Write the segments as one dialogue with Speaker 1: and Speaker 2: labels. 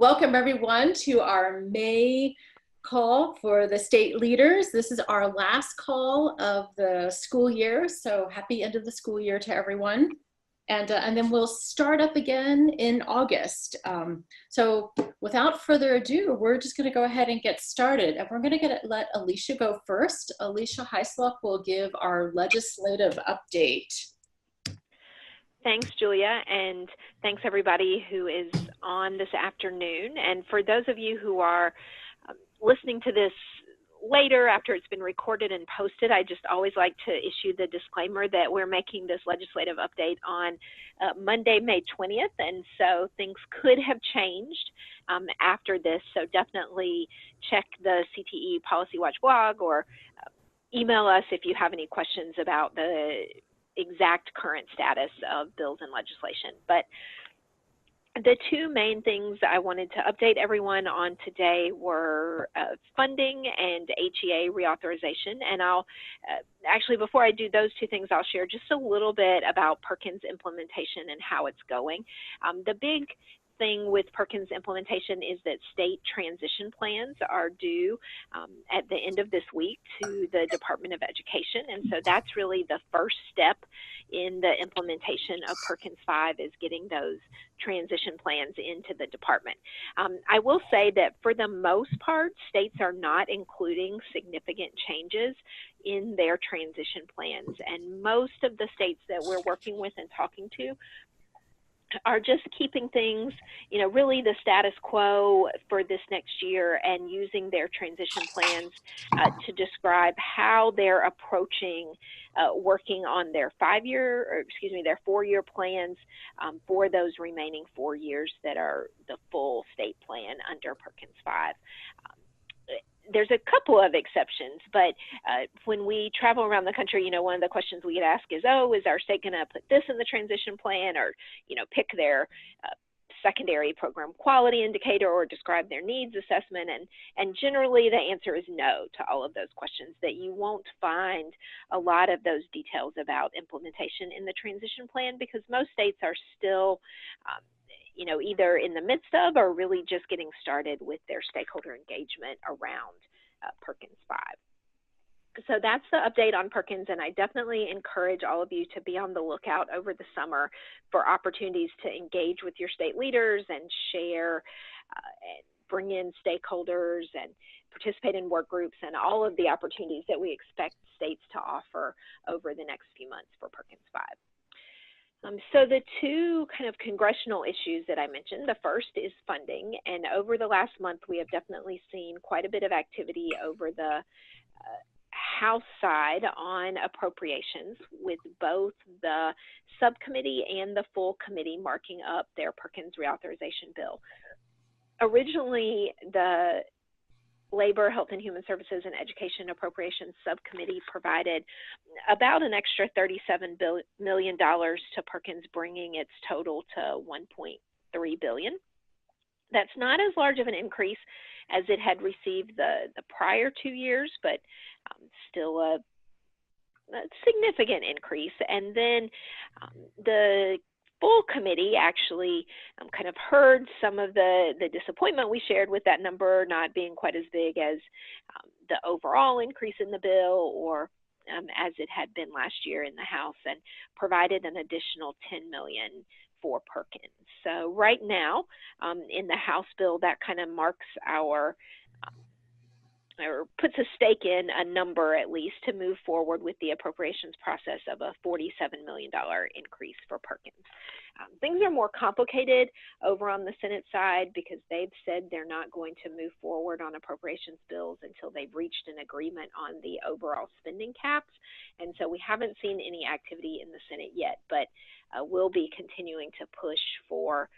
Speaker 1: Welcome everyone to our May call for the state leaders. This is our last call of the school year, so happy end of the school year to everyone. And then we'll start up again in August. So without further ado, we're just going to go ahead and get started. And we're going to let Alicia go first. Alicia Hyslop will give our legislative update.
Speaker 2: Thanks, Julia, and thanks everybody who is on this afternoon. And for those of you who are listening to this later after it's been recorded and posted, I just always like to issue the disclaimer that we're making this legislative update on Monday, May 20th, and so things could have changed after this, so definitely check the CTE Policy Watch blog or email us if you have any questions about the exact current status of bills and legislation. But the two main things I wanted to update everyone on today were funding and HEA reauthorization. And I'll actually, before I do those two things, I'll share just a little bit about Perkins implementation and how it's going. The big thing with Perkins implementation is that state transition plans are due at the end of this week to the Department of Education, and so that's really the first step in the implementation of Perkins 5 is getting those transition plans into the department. I will say that for the most part, states are not including significant changes in their transition plans, and most of the states that we're working with and talking to are just keeping things, really the status quo for this next year and using their transition plans to describe how they're approaching working on their their 4-year plans for those remaining 4 years that are the full state plan under Perkins 5. There's a couple of exceptions, but when we travel around the country, one of the questions we get asked is, is our state going to put this in the transition plan or, pick their secondary program quality indicator or describe their needs assessment? And generally the answer is no to all of those questions, that you won't find a lot of those details about implementation in the transition plan because most states are still either in the midst of or really just getting started with their stakeholder engagement around Perkins 5. So that's the update on Perkins, and I definitely encourage all of you to be on the lookout over the summer for opportunities to engage with your state leaders and share and bring in stakeholders and participate in work groups and all of the opportunities that we expect states to offer over the next few months for Perkins 5. So the two kind of congressional issues that I mentioned, the first is funding, and over the last month we have definitely seen quite a bit of activity over the House side on appropriations, with both the subcommittee and the full committee marking up their Perkins reauthorization bill. Originally, the Labor, Health and Human Services and Education Appropriations Subcommittee provided about an extra $37 million to Perkins, bringing its total to $1.3 billion. That's not as large of an increase as it had received the prior 2 years, but still a significant increase. And then the full committee actually kind of heard some of the disappointment we shared with that number not being quite as big as the overall increase in the bill or as it had been last year in the House, and provided an additional $10 million for Perkins. So right now in the House bill, that kind of marks our or puts a stake in a number at least to move forward with the appropriations process of a $47 million increase for Perkins. Things are more complicated over on the Senate side because they've said they're not going to move forward on appropriations bills until they've reached an agreement on the overall spending caps. And so we haven't seen any activity in the Senate yet, but we'll be continuing to push for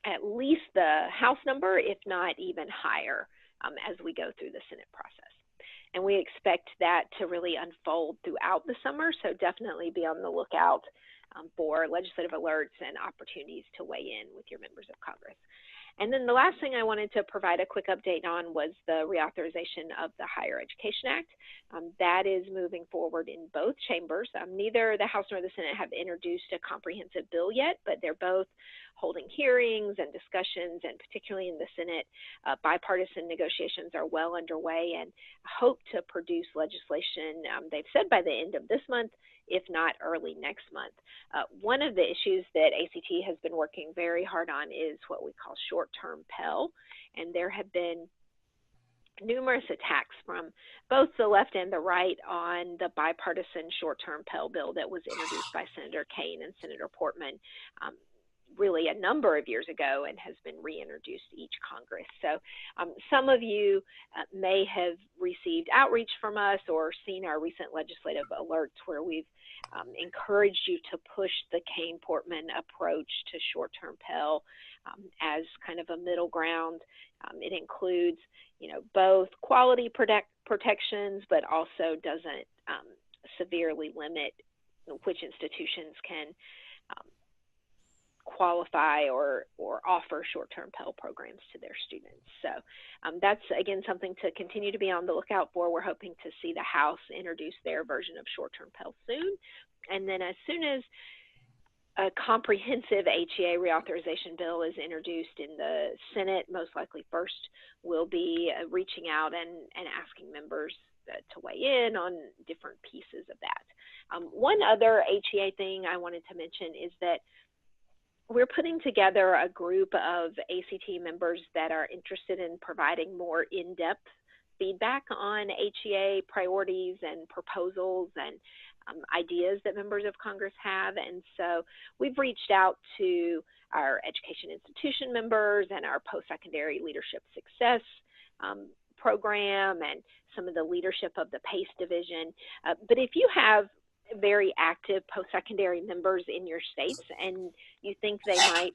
Speaker 2: at least the House number, if not even higher, as we go through the Senate process. And we expect that to really unfold throughout the summer, so definitely be on the lookout for legislative alerts and opportunities to weigh in with your members of Congress. And then the last thing I wanted to provide a quick update on was the reauthorization of the Higher Education Act. That is moving forward in both chambers. Neither the House nor the Senate have introduced a comprehensive bill yet, but they're both holding hearings and discussions, and particularly in the Senate, bipartisan negotiations are well underway and hope to produce legislation, they've said by the end of this month, if not early next month. One of the issues that ACT has been working very hard on is what we call short-term Pell, and there have been numerous attacks from both the left and the right on the bipartisan short-term Pell bill that was introduced by Senator Kaine and Senator Portman really a number of years ago and has been reintroduced each Congress. So some of you may have received outreach from us or seen our recent legislative alerts where we've encouraged you to push the Kaine-Portman approach to short-term Pell as kind of a middle ground. It includes, both quality protections, but also doesn't severely limit which institutions can qualify or offer short-term Pell programs to their students. So that's, again, something to continue to be on the lookout for. We're hoping to see the House introduce their version of short-term Pell soon. And then as soon as a comprehensive HEA reauthorization bill is introduced in the Senate, most likely first we'll be reaching out and asking members to weigh in on different pieces of that. One other HEA thing I wanted to mention is that we're putting together a group of ACT members that are interested in providing more in-depth feedback on HEA priorities and proposals and ideas that members of Congress have. And so we've reached out to our education institution members and our post-secondary leadership success program and some of the leadership of the PACE division. But if you have very active post-secondary members in your states and you think they might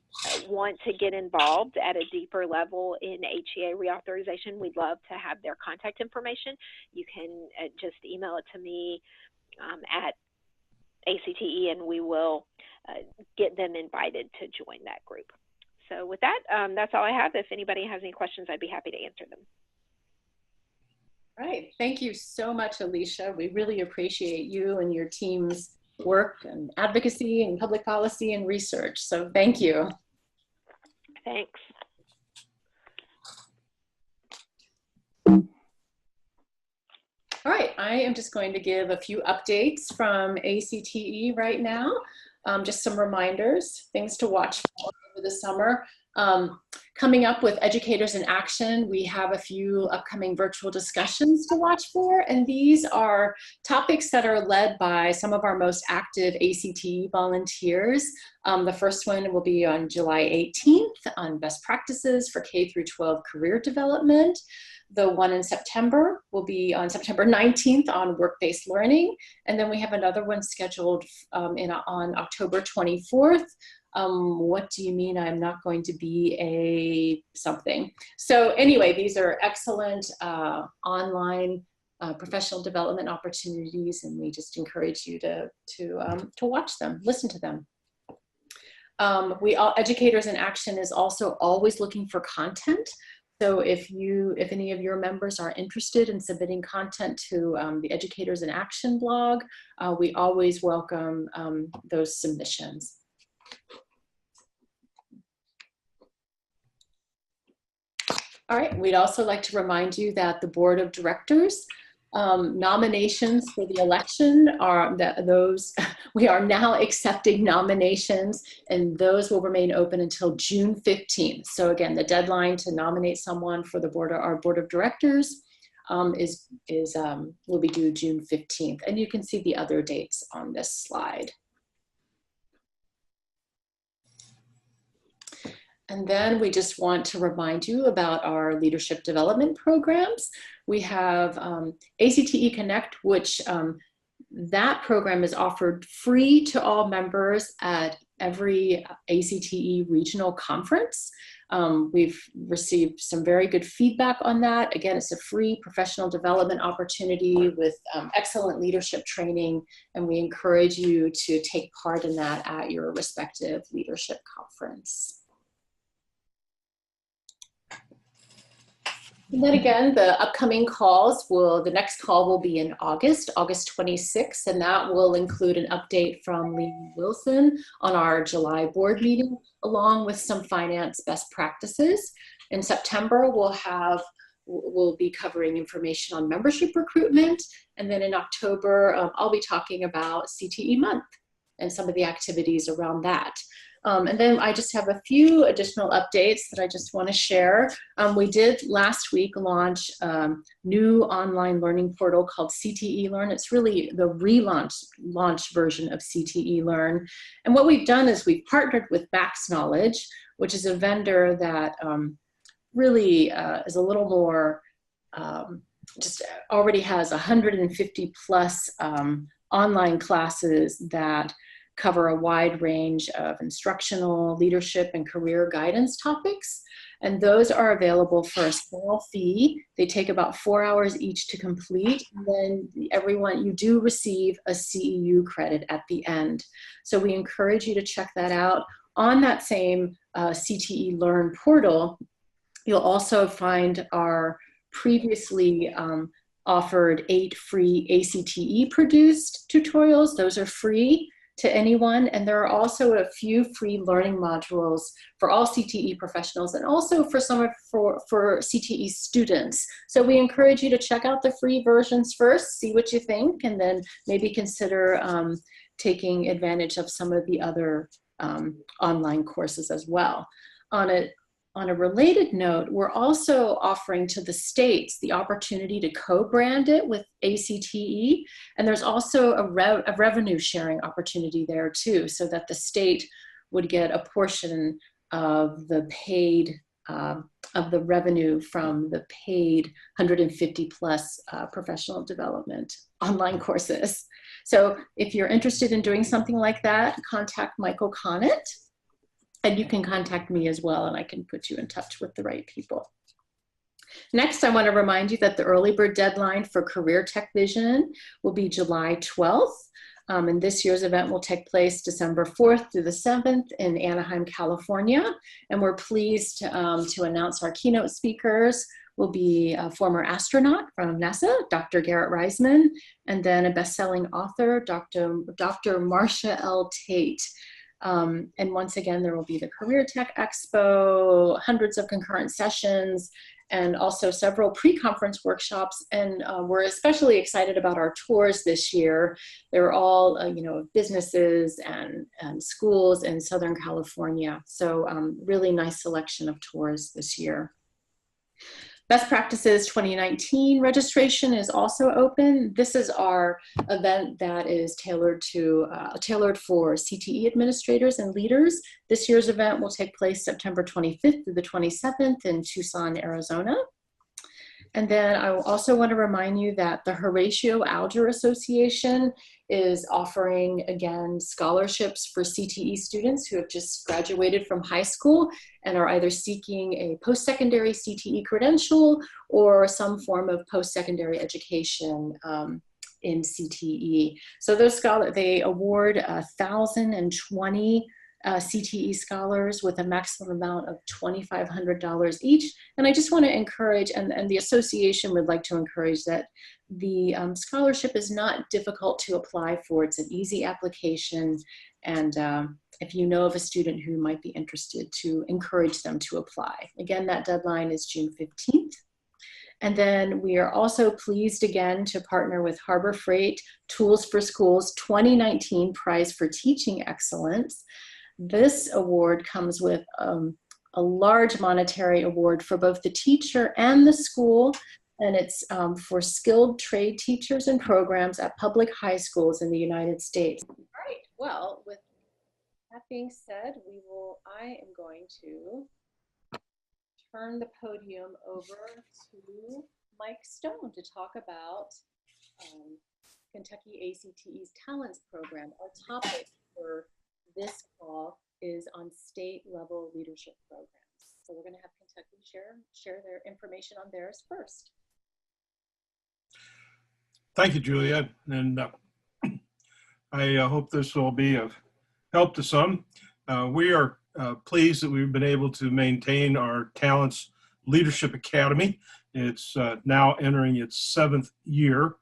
Speaker 2: want to get involved at a deeper level in HEA reauthorization, we'd love to have their contact information. You can just email it to me at ACTE, and we will get them invited to join that group. So with that, that's all I have. If anybody has any questions, I'd be happy to answer them.
Speaker 1: All right, thank you so much, Alicia. We really appreciate you and your team's work and advocacy and public policy and research. So thank you.
Speaker 2: Thanks.
Speaker 1: All right, I am just going to give a few updates from ACTE right now. Just some reminders, things to watch for over the summer. Coming up with Educators in Action, we have a few upcoming virtual discussions to watch for, and these are topics that are led by some of our most active ACTE volunteers. The first one will be on July 18th on best practices for K-12 career development. The one in September will be on September 19th on work-based learning. And then we have another one scheduled on October 24th. What do you mean I'm not going to be a something? So anyway, these are excellent online professional development opportunities, and we just encourage you to watch them, listen to them. Educators in Action is also always looking for content. So if any of your members are interested in submitting content to the Educators in Action blog, we always welcome those submissions. All right, we'd also like to remind you that the Board of Directors nominations for the election are we are now accepting nominations, and those will remain open until June 15th. So again, the deadline to nominate someone for our Board of Directors will be due June 15th, and you can see the other dates on this slide. And then we just want to remind you about our leadership development programs. We have ACTE Connect, which that program is offered free to all members at every ACTE regional conference. We've received some very good feedback on that. Again, it's a free professional development opportunity with excellent leadership training, and we encourage you to take part in that at your respective leadership conference. And then again, the upcoming calls the next call will be in August 26th, and that will include an update from Lee Wilson on our July board meeting, along with some finance best practices. In September, we'll be covering information on membership recruitment. And then in October, I'll be talking about CTE month and some of the activities around that. And then I just have a few additional updates that I just want to share. We did last week launch a new online learning portal called CTE Learn. It's really the launch version of CTE Learn. And what we've done is we've partnered with Bax Knowledge, which is a vendor that really is a little more, just already has 150 plus online classes that cover a wide range of instructional, leadership, and career guidance topics. And those are available for a small fee. They take about 4 hours each to complete. And then you do receive a CEU credit at the end. So we encourage you to check that out. On that same CTE Learn portal, you'll also find our previously offered 8 free ACTE produced tutorials. Those are free to anyone, and there are also a few free learning modules for all CTE professionals and also for CTE students. So we encourage you to check out the free versions first, see what you think, and then maybe consider taking advantage of some of the other online courses as well. On a related note, we're also offering to the states the opportunity to co-brand it with ACTE, and there's also a revenue sharing opportunity there too, so that the state would get a portion of the paid, of the revenue from the paid 150 plus professional development online courses. So if you're interested in doing something like that, contact Michael Connett. And you can contact me as well, and I can put you in touch with the right people. Next, I want to remind you that the early bird deadline for Career Tech Vision will be July 12th. And this year's event will take place December 4th through the 7th in Anaheim, California. And we're pleased to announce our keynote speakers will be a former astronaut from NASA, Dr. Garrett Reisman, and then a best-selling author, Dr. Marcia L. Tate. And once again, there will be the Career Tech Expo, hundreds of concurrent sessions, and also several pre-conference workshops. And we're especially excited about our tours this year. They're all, businesses and schools in Southern California. So really nice selection of tours this year. Best Practices 2019 registration is also open. This is our event that is tailored for CTE administrators and leaders. This year's event will take place September 25th through the 27th in Tucson, Arizona. And then I also want to remind you that the Horatio Alger Association is offering, again, scholarships for CTE students who have just graduated from high school and are either seeking a post-secondary CTE credential or some form of post-secondary education in CTE. So they award 1,020 CTE scholars with a maximum amount of $2,500 each. And I just want to encourage, and the association would like to encourage that the scholarship is not difficult to apply for. It's an easy application. And if you know of a student who might be interested, to encourage them to apply. Again, that deadline is June 15th. And then we are also pleased again to partner with Harbor Freight Tools for Schools 2019 Prize for Teaching Excellence. This award comes with a large monetary award for both the teacher and the school, and it's for skilled trade teachers and programs at public high schools in the United States. All right, well, with that being said, I am going to turn the podium over to Mike Stone to talk about Kentucky ACTE's Talents Program. Our topic for this call is on state-level leadership programs. So we're going to have Kentucky share their information on theirs first.
Speaker 3: Thank you, Julia, and I hope this will be of help to some. We are pleased that we've been able to maintain our Talents Leadership Academy. It's now entering its 7th year.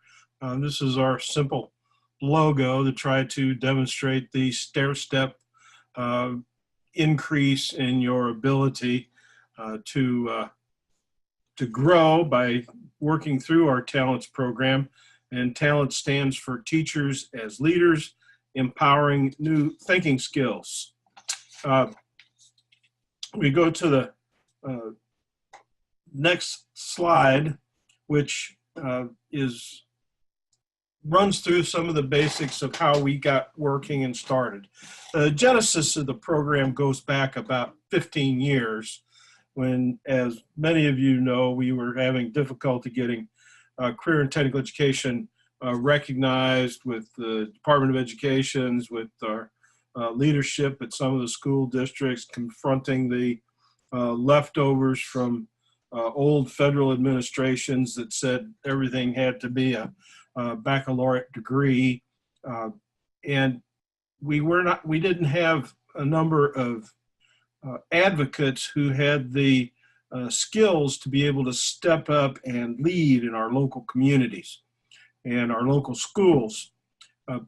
Speaker 3: This is our simple logo to try to demonstrate the stair-step increase in your ability to grow by working through our Talents program. And Talent stands for Teachers as Leaders, Empowering New Thinking Skills. We go to the next slide, which runs through some of the basics of how we got working and started. The genesis of the program goes back about 15 years when, as many of you know, we were having difficulty getting career and technical education recognized with the Department of Education's, with our leadership at some of the school districts, confronting the leftovers from old federal administrations that said everything had to be a baccalaureate degree, and we didn't have a number of advocates who had the skills to be able to step up and lead in our local communities and our local schools.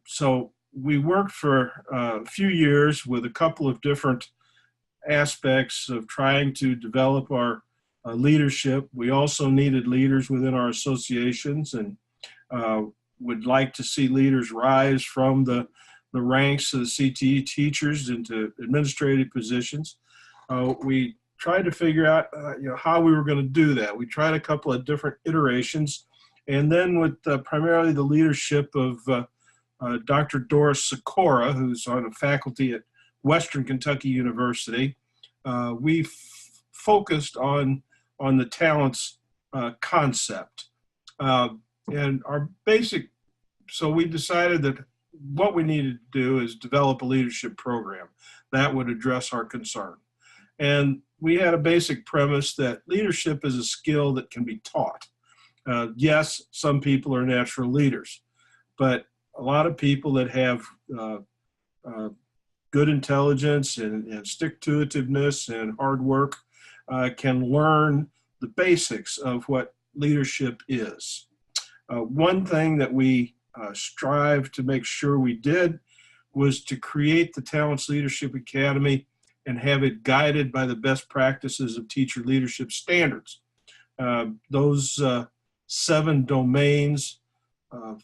Speaker 3: So we worked for a few years with a couple of different aspects of trying to develop our leadership. We also needed leaders within our associations, and would like to see leaders rise from the ranks of the CTE teachers into administrative positions. We tried to figure out how we were going to do that. We tried a couple of different iterations, and then with primarily the leadership of Dr. Doris Sikora, who's on a faculty at Western Kentucky University, we focused on the talents concept. And our basic, so we decided that what we needed to do is develop a leadership program that would address our concern. And we had a basic premise that leadership is a skill that can be taught. Yes, some people are natural leaders, but a lot of people that have good intelligence and stick-to-itiveness and hard work can learn the basics of what leadership is. One thing that we strive to make sure we did was to create the Talents Leadership Academy and have it guided by the best practices of teacher leadership standards. Those 7 domains: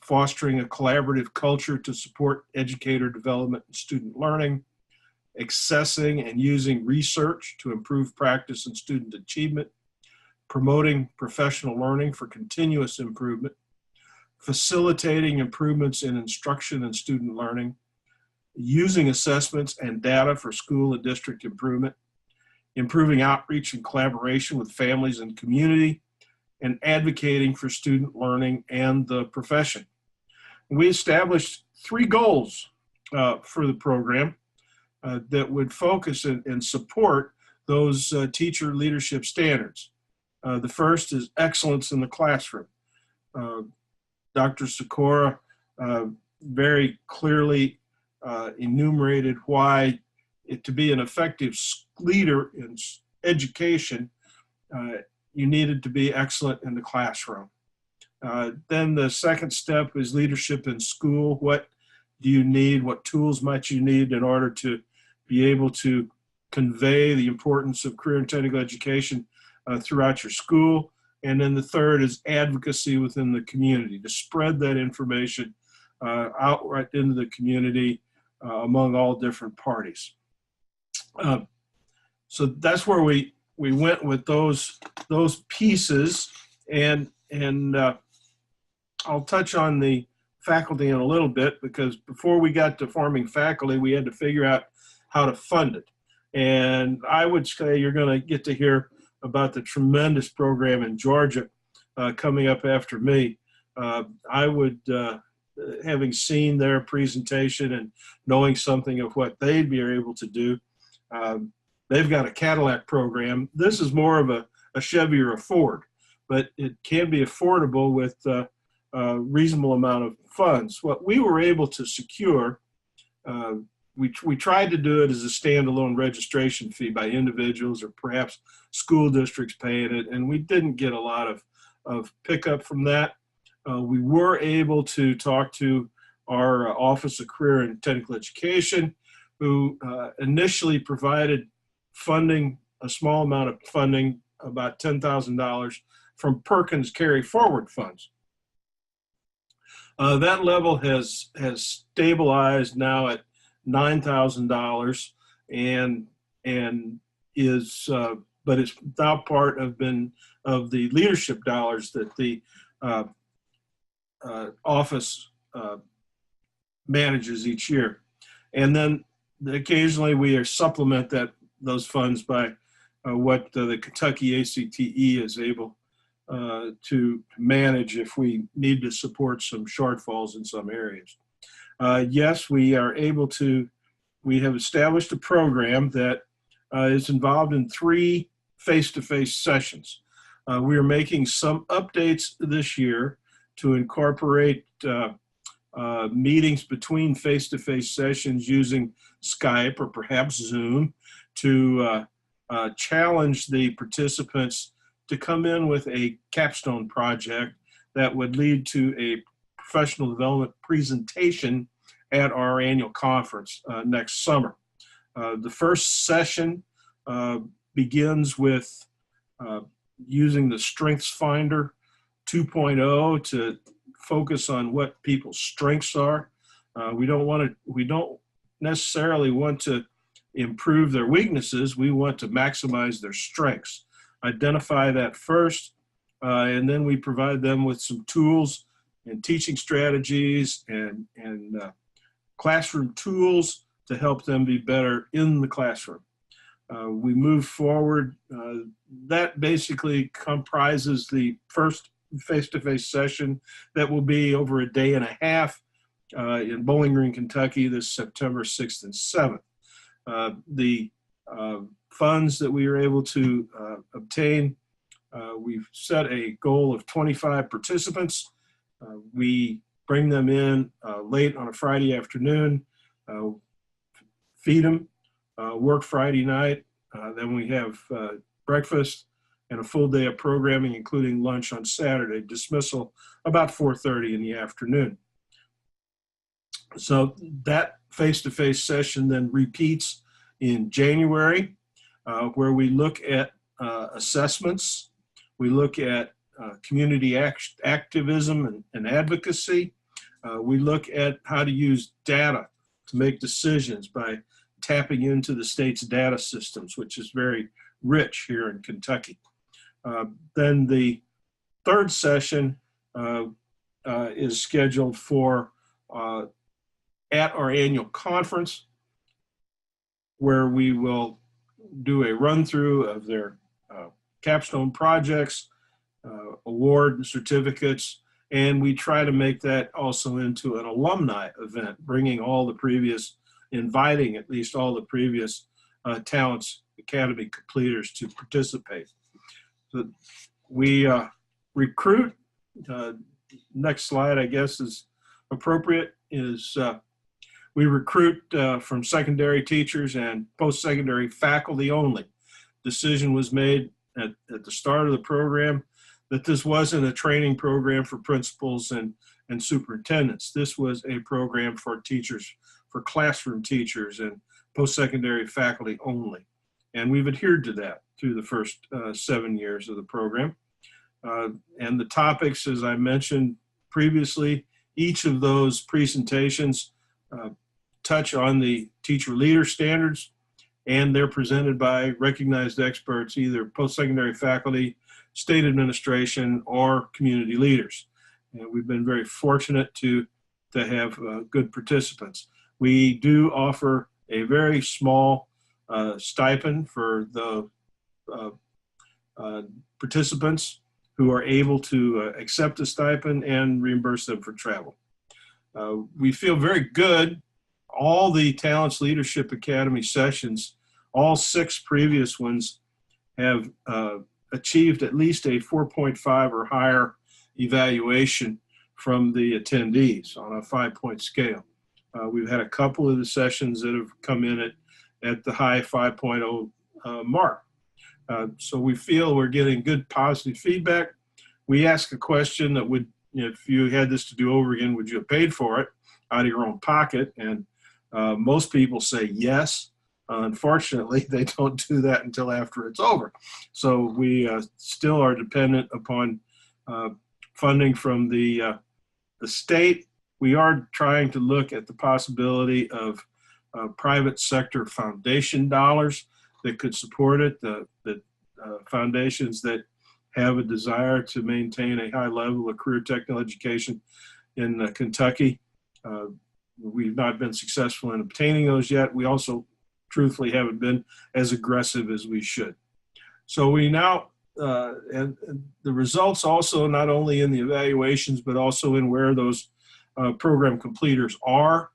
Speaker 3: fostering a collaborative culture to support educator development and student learning, accessing and using research to improve practice and student achievement, promoting professional learning for continuous improvement, facilitating improvements in instruction and student learning, using assessments and data for school and district improvement, improving outreach and collaboration with families and community, and advocating for student learning and the profession. We established 3 goals for the program that would focus and support those teacher leadership standards. The first is excellence in the classroom. Dr. Sikora very clearly enumerated why to be an effective leader in education, you needed to be excellent in the classroom. Then the second step is leadership in school. What do you need? What tools might you need in order to be able to convey the importance of career and technical education throughout your school? And then the third is advocacy within the community, to spread that information out right into the community among all different parties. So that's where we went with those pieces, and I'll touch on the faculty in a little bit, because before we got to forming faculty, we had to figure out how to fund it. And I would say you're going to get to hear about the tremendous program in Georgia coming up after me. I would, having seen their presentation and knowing something of what they'd be able to do, they've got a Cadillac program. This is more of a Chevy or a Ford, but it can be affordable with a reasonable amount of funds. What we were able to secure, we tried to do it as a standalone registration fee by individuals or perhaps school districts paying it, and we didn't get a lot of pickup from that. We were able to talk to our Office of Career and Technical Education, who initially provided funding, a small amount of funding, about $10,000 from Perkins Carry Forward funds. That level has stabilized now at $9,000 and is but it's now part of the leadership dollars that the office manages each year. And then occasionally we supplement those funds by what the Kentucky ACTE is able to manage if we need to support some shortfalls in some areas. Yes, we have established a program that is involved in 3 face-to-face sessions. We are making some updates this year to incorporate meetings between face-to-face sessions using Skype or perhaps Zoom to challenge the participants to come in with a capstone project that would lead to a professional development presentation at our annual conference next summer. The first session begins with using the Strengths Finder 2.0 to focus on what people's strengths are. We don't necessarily want to improve their weaknesses. We want to maximize their strengths. Identify that first, and then we provide them with some tools and teaching strategies and classroom tools to help them be better in the classroom. We move forward. That basically comprises the first face-to-face session that will be over a day and a half in Bowling Green, Kentucky, this September 6th and 7th. The funds that we were able to obtain, we've set a goal of 25 participants. We bring them in late on a Friday afternoon, feed them, work Friday night, then we have breakfast and a full day of programming, including lunch on Saturday, dismissal about 4:30 in the afternoon. So that face-to-face session then repeats in January, where we look at assessments, we look at community activism and advocacy. We look at how to use data to make decisions by tapping into the state's data systems, which is very rich here in Kentucky. Then the third session is scheduled for at our annual conference, where we will do a run-through of their capstone projects, award certificates, and we try to make that also into an alumni event, inviting at least all the previous Talents Academy completers to participate. So we recruit, next slide I guess is appropriate, is we recruit from secondary teachers and post-secondary faculty only. Decision was made at the start of the program that this wasn't a training program for principals and superintendents. This was a program for teachers, for classroom teachers and post-secondary faculty only. And we've adhered to that through the first 7 years of the program. And the topics, as I mentioned previously, each of those presentations touch on the teacher leader standards, and they're presented by recognized experts, either post-secondary faculty, state administration, or community leaders. And we've been very fortunate to have good participants. We do offer a very small stipend for the participants who are able to accept a stipend and reimburse them for travel. We feel very good. All the Talents Leadership Academy sessions, all 6 previous ones, have achieved at least a 4.5 or higher evaluation from the attendees on a 5-point scale. We've had a couple of the sessions that have come in at the high 5.0 mark. So we feel we're getting good positive feedback. We ask a question that would, if you had this to do over again, would you have paid for it out of your own pocket? And most people say yes. Unfortunately, they don't do that until after it's over. So we still are dependent upon funding from the state. We are trying to look at the possibility of private sector foundation dollars that could support it. The foundations that have a desire to maintain a high level of career technical education in Kentucky. We've not been successful in obtaining those yet. We also truthfully haven't been as aggressive as we should. So we now, and the results also not only in the evaluations, but also in where those program completers are.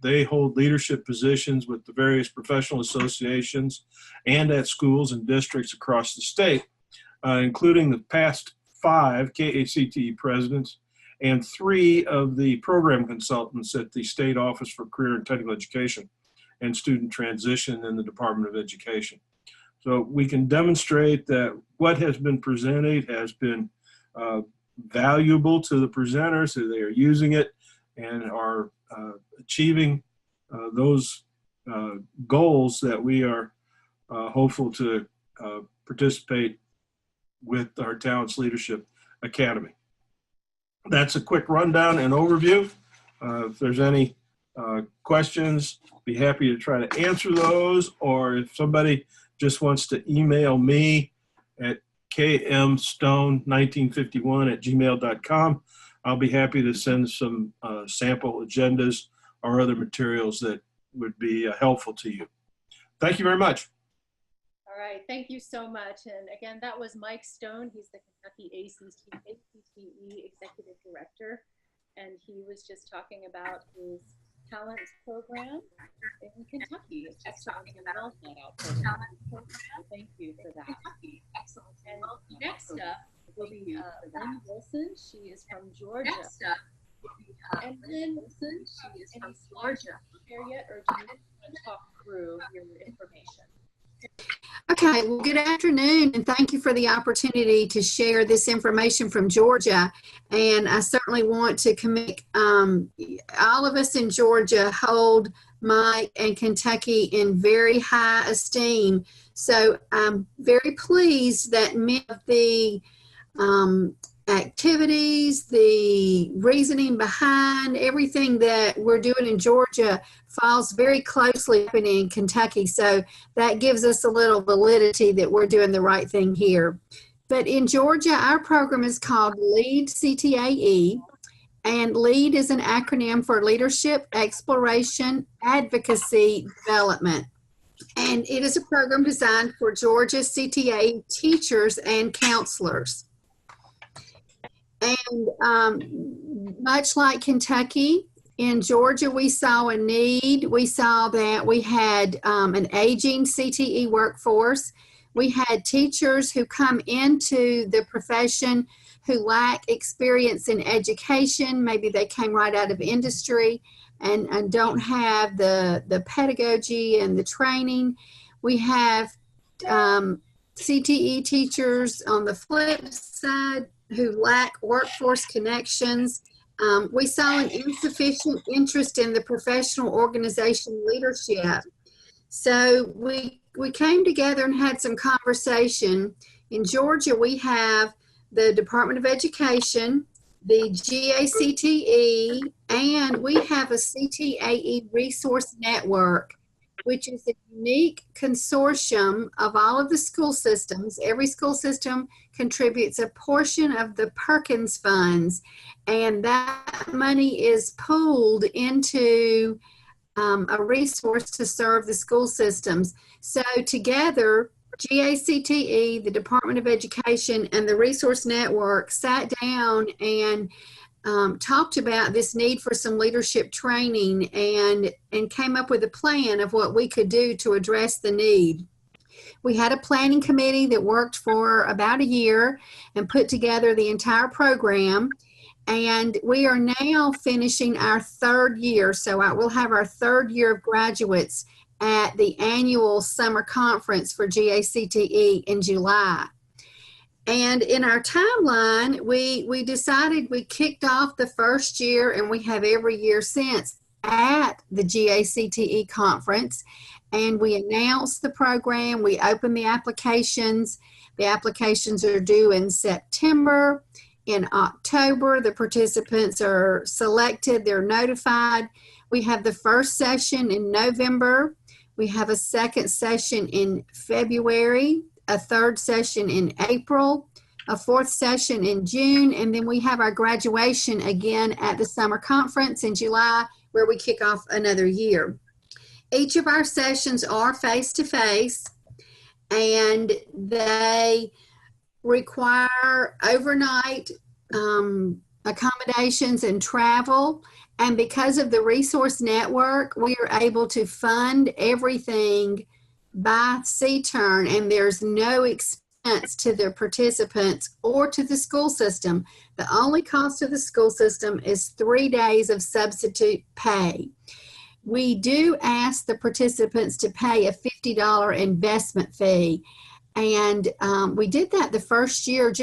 Speaker 3: They hold leadership positions with the various professional associations and at schools and districts across the state, including the past 5 KACTE presidents and 3 of the program consultants at the State Office for Career and Technical Education and Student Transition in the Department of Education. So we can demonstrate that what has been presented has been valuable to the presenters, so they are using it and are achieving those goals that we are hopeful to participate with our Talents Leadership Academy. That's a quick rundown and overview. If there's any questions, be happy to try to answer those, or if somebody just wants to email me at kmstone1951@gmail.com, I'll be happy to send some sample agendas or other materials that would be helpful to you. Thank you very much.
Speaker 1: All right, thank you so much. And again, that was Mike Stone. He's the Kentucky ACTE Executive Director. And he was just talking about his talents program in Kentucky. Excellent. Thank you for that. And next up will be Lynn Wilson. She is from Georgia. And Lynn Wilson, she is from Georgia. Here yet, or do you want to talk through your information?
Speaker 4: Okay, well, good afternoon, and thank you for the opportunity to share this information from Georgia. And I certainly want to commit, all of us in Georgia hold Mike and Kentucky in very high esteem. So I'm very pleased that many of the activities, the reasoning behind everything that we're doing in Georgia falls very closely in Kentucky. So that gives us a little validity that we're doing the right thing here. But in Georgia, our program is called LEAD CTAE, and LEAD is an acronym for Leadership, Exploration, Advocacy, Development. And it is a program designed for Georgia CTAE teachers and counselors. And much like Kentucky, in Georgia, we saw a need. We saw that we had an aging CTE workforce. We had teachers who come into the profession who lack experience in education. Maybe they came right out of industry and don't have the pedagogy and the training. We have CTE teachers on the flip side who lack workforce connections. We saw an insufficient interest in the professional organization leadership. So we came together and had some conversation. In Georgia, we have the Department of Education, the GACTE, and we have a CTAE resource network, which is a unique consortium of all of the school systems. Every school system contributes a portion of the Perkins funds, and that money is pooled into a resource to serve the school systems. So together, GACTE, the Department of Education, and the Resource Network sat down and talked about this need for some leadership training and came up with a plan of what we could do to address the need. We had a planning committee that worked for about a year and put together the entire program. And we are now finishing our third year. So we'll have our third year of graduates at the annual summer conference for GACTE in July. And in our timeline, we decided we kicked off the first year, and we have every year since, at the GACTE conference. And we announced the program, we opened the applications. The applications are due in September. In October, the participants are selected, they're notified. We have the first session in November. We have a second session in February, a third session in April, a fourth session in June, and then we have our graduation again at the summer conference in July, where we kick off another year. Each of our sessions are face-to-face, and they require overnight accommodations and travel. And because of the resource network, we are able to fund everything by C-turn, and there's no expense to the participants or to the school system. The only cost of the school system is 3 days of substitute pay. We do ask the participants to pay a $50 investment fee. And we did that the first year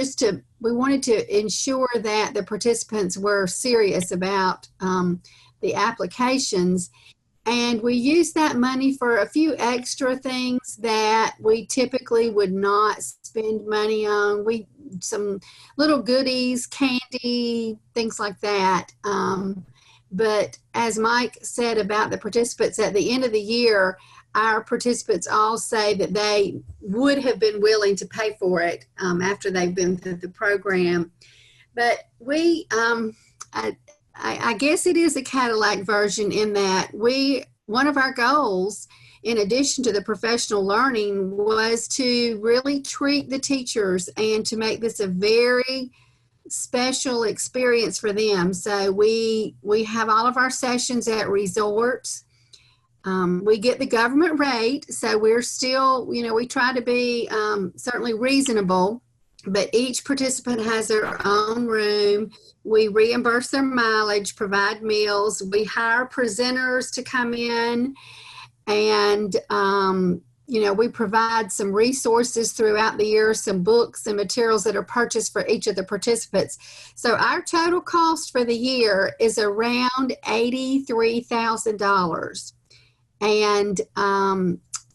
Speaker 4: we wanted to ensure that the participants were serious about the applications. And we used that money for a few extra things that we typically would not spend money on. Some little goodies, candy, things like that. But as Mike said about the participants, at the end of the year, our participants all say that they would have been willing to pay for it after they've been through the program. But I guess it is a Cadillac version in that one of our goals, in addition to the professional learning, was to really treat the teachers and to make this a very special experience for them. So we have all of our sessions at resorts. We get the government rate, so we're still, we try to be certainly reasonable, but each participant has their own room. We reimburse their mileage, provide meals. We hire presenters to come in, and we provide some resources throughout the year, some books and materials that are purchased for each of the participants. So our total cost for the year is around $83,000. And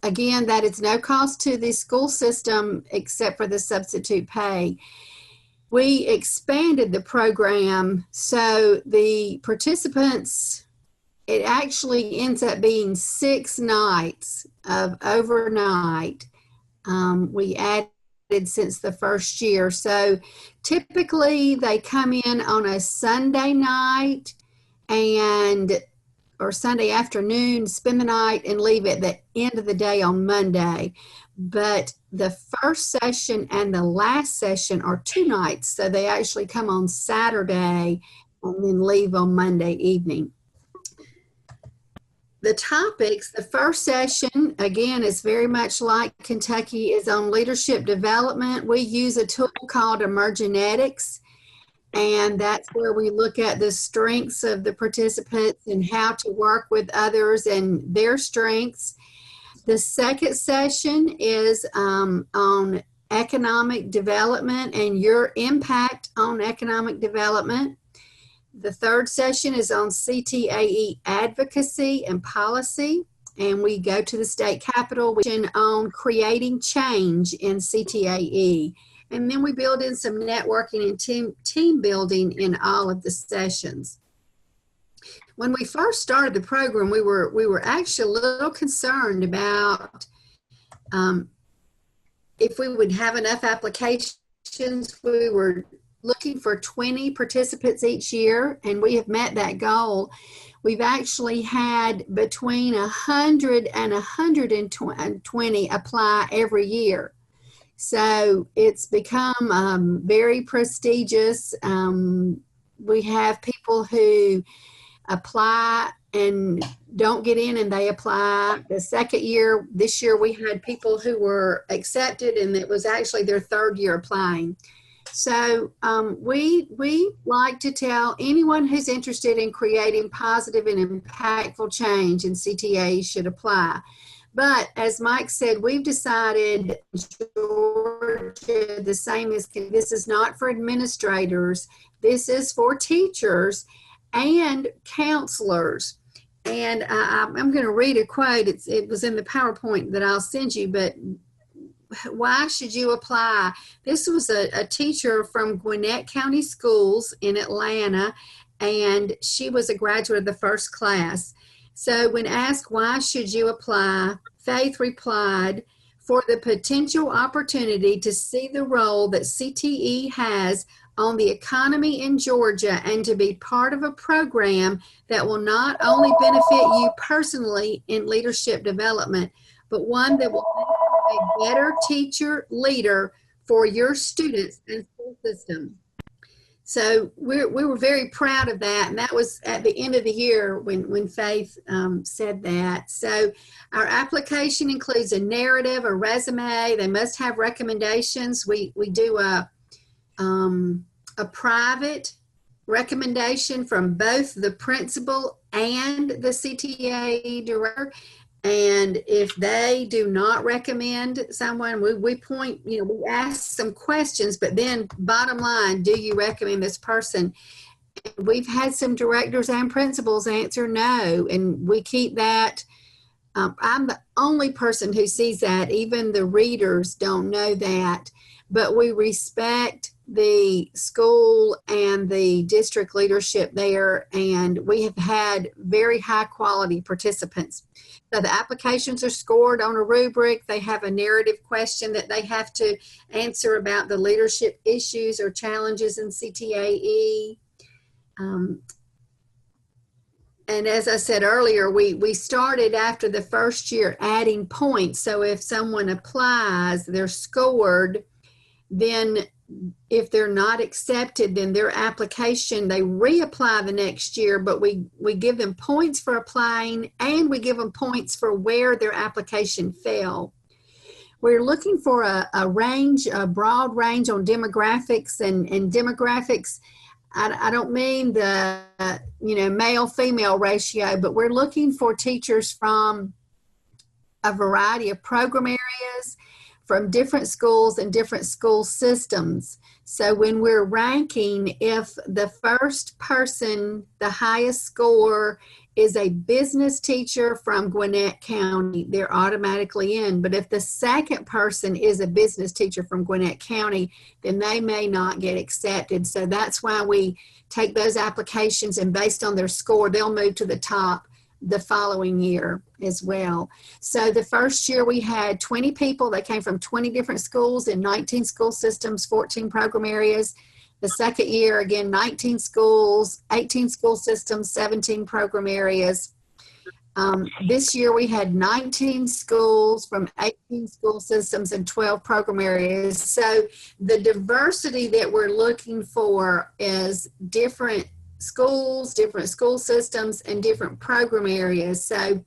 Speaker 4: again, that is no cost to the school system except for the substitute pay. We expanded the program so the participants, it actually ends up being 6 nights of overnight. We added since the first year. So typically they come in on a Sunday night or Sunday afternoon, spend the night, and leave at the end of the day on Monday. But the first session and the last session are 2 nights, so they actually come on Saturday and then leave on Monday evening. The topics, the first session, again, is very much like Kentucky, is on leadership development. We use a tool called Emergenetics, and that's where we look at the strengths of the participants and how to work with others and their strengths. The second session is on economic development and your impact on economic development. The third session is on CTAE advocacy and policy, and we go to the state capitol on creating change in CTAE. And then we build in some networking and team building in all of the sessions. When we first started the program, we were actually a little concerned about if we would have enough applications. We were looking for 20 participants each year, and we have met that goal. We've actually had between 100 and 120 apply every year. So it's become very prestigious. We have people who apply and don't get in, and they apply the second year. This year we had people who were accepted, and it was actually their third year applying. So we like to tell anyone who's interested in creating positive and impactful change in CTA should apply. But as Mike said, we've decided Georgia, the same as this is not for administrators. This is for teachers and counselors. And I'm going to read a quote. It was in the PowerPoint that I'll send you, but why should you apply? This was a teacher from Gwinnett County Schools in Atlanta, and she was a graduate of the first class. So when asked why should you apply, Faith replied, for the potential opportunity to see the role that CTE has on the economy in Georgia and to be part of a program that will not only benefit you personally in leadership development, but one that will make a better teacher leader for your students and school system. So we were very proud of that, and that was at the end of the year when Faith said that. So our application includes a narrative, a resume. They must have recommendations. We do a private recommendation from both the principal and the CTA director. And if they do not recommend someone, we point, we ask some questions, but then bottom line, do you recommend this person? We've had some directors and principals answer no, and we keep that. I'm the only person who sees that. Even the readers don't know that, but we respect the school and the district leadership there, and we have had very high quality participants. So the applications are scored on a rubric. They have a narrative question that they have to answer about the leadership issues or challenges in CTAE. And as I said earlier, we started after the first year adding points. So if someone applies, they're scored, then if they're not accepted, then their application, they reapply the next year, but we give them points for applying and we give them points for where their application fell. We're looking for a range, a broad range on demographics, and demographics, I don't mean the, male-female ratio, but we're looking for teachers from a variety of program areas, from different schools and different school systems. So when we're ranking, if the first person, the highest score, is a business teacher from Gwinnett County, they're automatically in. But if the second person is a business teacher from Gwinnett County, then they may not get accepted. So that's why we take those applications, and based on their score, they'll move to the top the following year as well. So the first year we had 20 people. They came from 20 different schools in 19 school systems, 14 program areas. The second year, again, 19 schools, 18 school systems, 17 program areas. This year we had 19 schools from 18 school systems and 12 program areas. So the diversity that we're looking for is different schools, different school systems, and different program areas. So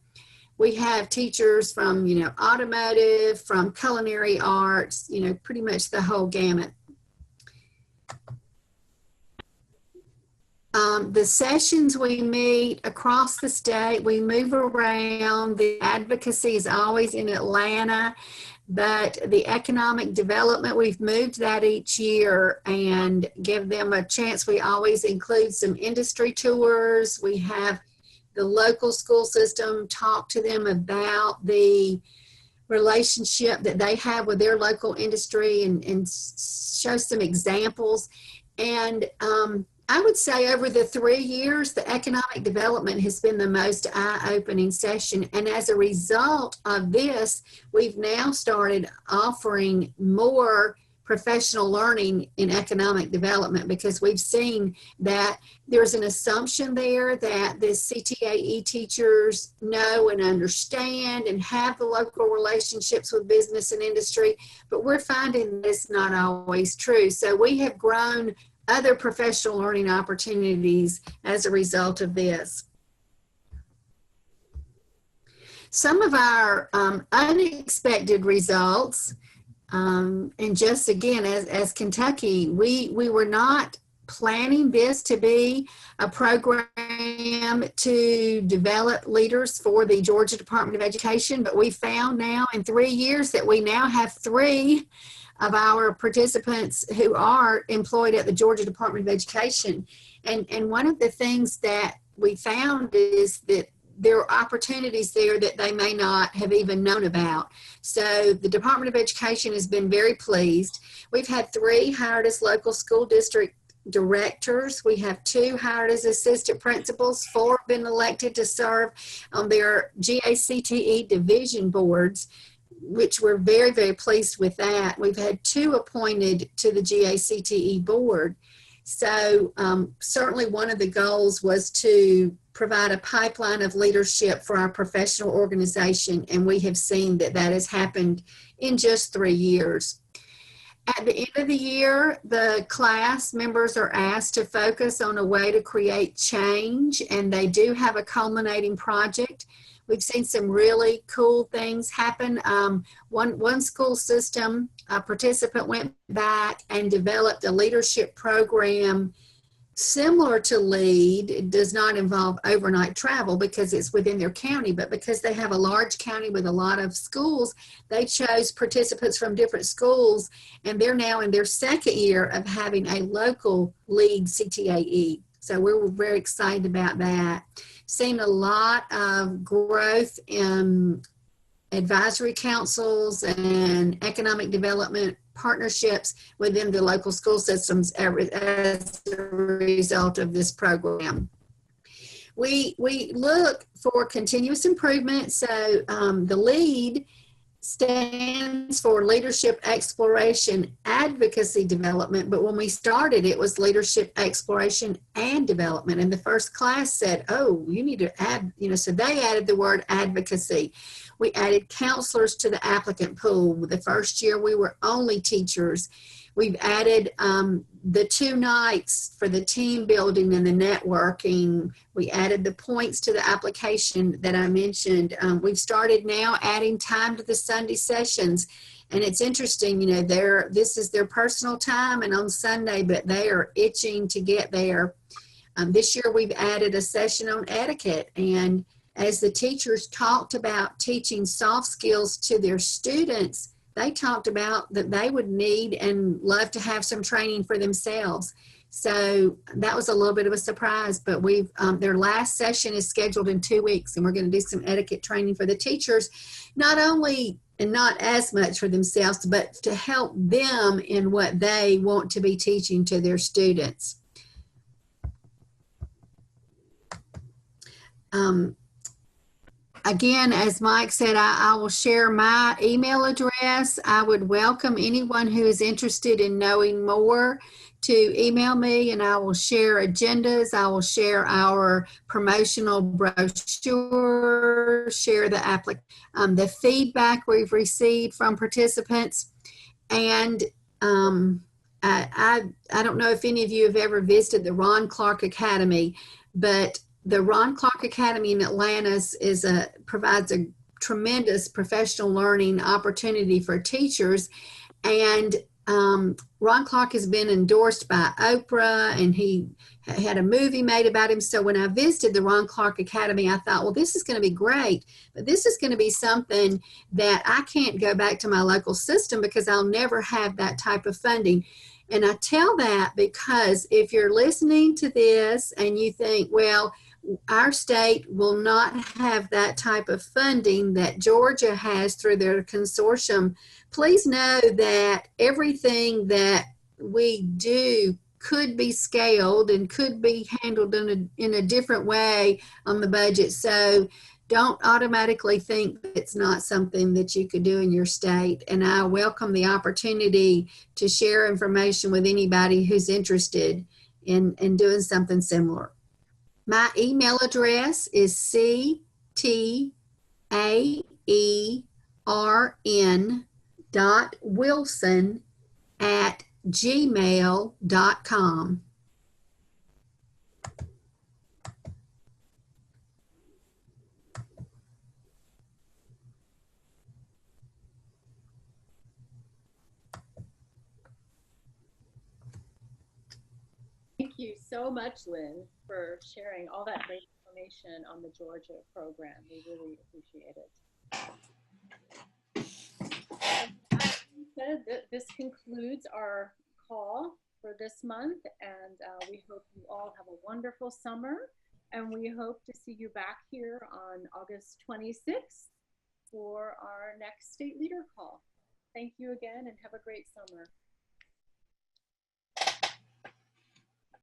Speaker 4: we have teachers from, automotive, from culinary arts, pretty much the whole gamut. The sessions we meet across the state, we move around. The advocacy is always in Atlanta, but the economic development, we've moved that each year and give them a chance. We always include some industry tours. We have the local school system talk to them about the relationship that they have with their local industry and show some examples. And I would say over the 3 years, the economic development has been the most eye-opening session. And as a result of this, we've now started offering more professional learning in economic development, because we've seen that there's an assumption there that the CTAE teachers know and understand and have the local relationships with business and industry, but we're finding that it's not always true. So we have grown other professional learning opportunities as a result of this. Some of our unexpected results, And just again, as Kentucky, we were not planning this to be a program to develop leaders for the Georgia Department of Education, but we found now in 3 years that we now have 3 of our participants who are employed at the Georgia Department of Education. And one of the things that we found is that there are opportunities there that they may not have even known about. So the Department of Education has been very pleased. We've had 3 hired as local school district directors. We have 2 hired as assistant principals. 4 have been elected to serve on their GACTE division boards, which we're very, very pleased with that. We've had 2 appointed to the GACTE board. So certainly one of the goals was to provide a pipeline of leadership for our professional organization, and we have seen that that has happened in just 3 years. At the end of the year, the class members are asked to focus on a way to create change, and they do have a culminating project. We've seen some really cool things happen. One school system, a participant went back and developed a leadership program similar to LEAD. It does not involve overnight travel because it's within their county, but because they have a large county with a lot of schools, they chose participants from different schools, and they're now in their 2nd year of having a local LEAD CTAE. So we're very excited about that. Seen a lot of growth in advisory councils and economic development partnerships within the local school systems as a result of this program. We look for continuous improvement. So the LEAD stands for Leadership Exploration Advocacy Development, but when we started, it was Leadership Exploration and Development. And the first class said, oh, you need to add, so they added the word advocacy. We added counselors to the applicant pool. The first year we were only teachers. We've added the 2 nights for the team building and the networking. We added the points to the application that I mentioned. We've started now adding time to the Sunday sessions. And it's interesting, this is their personal time and on Sunday, but they are itching to get there. This year we've added a session on etiquette, and as the teachers talked about teaching soft skills to their students, they talked about that they would need and love to have some training for themselves. So that was a little bit of a surprise, but their last session is scheduled in 2 weeks, and we're going to do some etiquette training for the teachers, not only and not as much for themselves, but to help them in what they want to be teaching to their students. Again, as Mike said, I will share my email address. I would welcome anyone who is interested in knowing more to email me, and I will share agendas. I will share our promotional brochure, share the feedback we've received from participants. And I don't know if any of you have ever visited the Ron Clark Academy, but the Ron Clark Academy in Atlanta provides a tremendous professional learning opportunity for teachers. And Ron Clark has been endorsed by Oprah, and he had a movie made about him. So when I visited the Ron Clark Academy, I thought, well, this is going to be great, but this is going to be something that I can't go back to my local system because I'll never have that type of funding. And I tell that because if you're listening to this and you think, well, our state will not have that type of funding that Georgia has through their consortium, please know that everything that we do could be scaled and could be handled in a different way on the budget. So don't automatically think it's not something that you could do in your state. And I welcome the opportunity to share information with anybody who's interested in doing something similar. My email address is ctaern.wilson@gmail.com.
Speaker 1: you so much, Lynn, for sharing all that great information on the Georgia program. We really appreciate it. This concludes our call for this month, and we hope you all have a wonderful summer, and we hope to see you back here on August 26th for our next state leader call. Thank you again, and have a great summer.